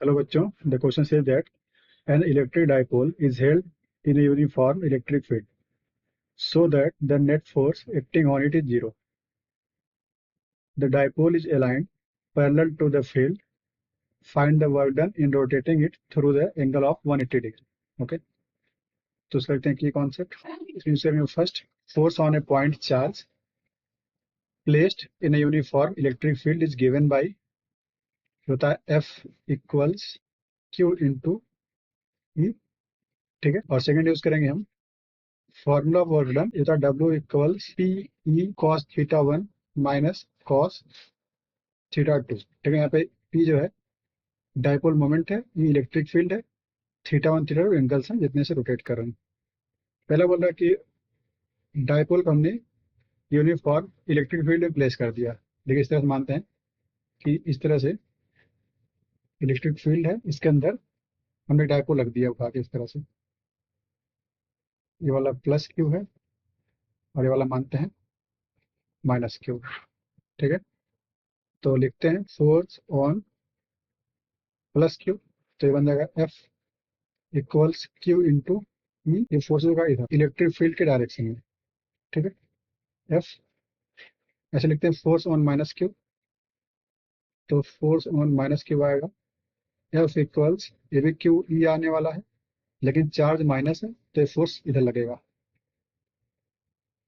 Hello बच्चों, the question says that an electric dipole is held in a uniform electric field so that the net force acting on it is zero. The dipole is aligned parallel to the field. Find the work done in rotating it through the angle of 180 degree. Okay, तो उसका देखते हैं की concept. First, force on a point charge placed in a uniform electric field is given by होता है F equals Q into E. ठीक है, और सेकंड यूज करेंगे हम फॉर्मूला वर्क डन. ये था W equals P E cos theta 1 minus cos theta 2. ठीक है, यहाँ पे P जो है डाइपोल मोमेंट है, E इलेक्ट्रिक फील्ड है, थीटा 1 थीटा 2 एंगल्स हैं जितने से रोटेट कर रहे हैं. पहला बोल रहा है कि डाइपोल को हमने यूनिफॉर्म इलेक्ट्रिक फील्ड में प्लेस कर दिया. देखिए, इस तरह से मानते हैं कि इस तरह से इलेक्ट्रिक फील्ड है, इसके अंदर हमने डाइपोल रख दिया उठा के. इस तरह से ये वाला प्लस क्यू है और ये वाला मानते हैं माइनस क्यू. ठीक है, तो लिखते हैं फोर्स ऑन प्लस क्यू, तो ये बन जाएगा F इक्वल्स क्यू इंटू ई. ये फोर्स होगा इधर इलेक्ट्रिक फील्ड के डायरेक्शन में. ठीक है, F ऐसे लिखते हैं फोर्स ऑन माइनस क्यू, तो फोर्स ऑन माइनस क्यू आएगा F इक्वल्स, ये भी क्यू ई आने वाला है लेकिन चार्ज माइनस है तो ये फोर्स इधर लगेगा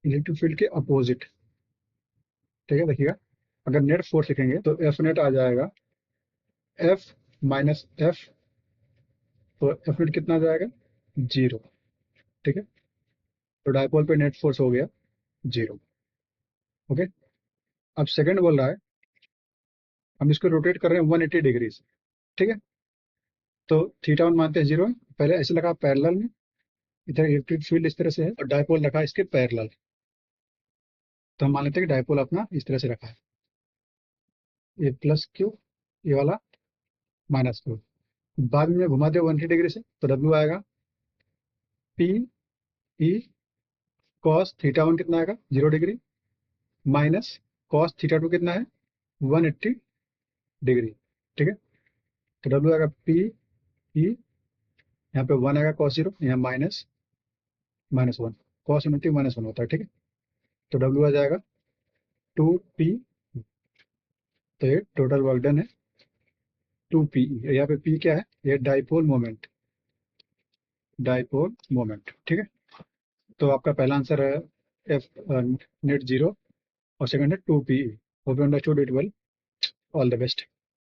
इलेक्ट्रिक फील्ड के अपोजिट. ठीक है, देखिएगा अगर नेट फोर्स लिखेंगे तो F नेट आ जाएगा F माइनस F, तो F नेट कितना आ जाएगा 0. ठीक है, तो डाइपोल पे नेट फोर्स हो गया 0. ओके, अब सेकंड बोल रहा है हम इसको रोटेट कर रहे हैं 180 डिग्री से. ठीक है, तो थीटा 1 मानते हैं 0 है. पहले ऐसे लगा पैरेलल में, इधर इलेक्ट्रिक फील्ड इस तरह से है और डाइपोल रखा है इसके पैरेलल. तो हम मान लेते हैं कि डाइपोल अपना इस तरह से रखा है, ये प्लस क्यू, ये वाला माइनस क्यू. बाद में घुमा दे 180 डिग्री से, तो W आएगा पी ई कॉस थीटा 1 कितना आएगा 0 डिग्री माइनस कॉस थीटा 2 कितना है 180 डिग्री. ठीक है, तो W आएगा पी ई, यहाँ पे 1 आएगा कॉस 0, यहाँ minus minus 1, cos unity minus 1 होता है. ठीक है, तो W आ जाएगा 2P. तो ये टोटल वर्क डन है 2P. यहाँ पे P क्या है, ये डाइपोल मोमेंट, डाइपोल मोमेंट. ठीक है, तो आपका पहला आंसर है F नेट 0 और सेकंड है 2P. Hope you understood it well. All the best.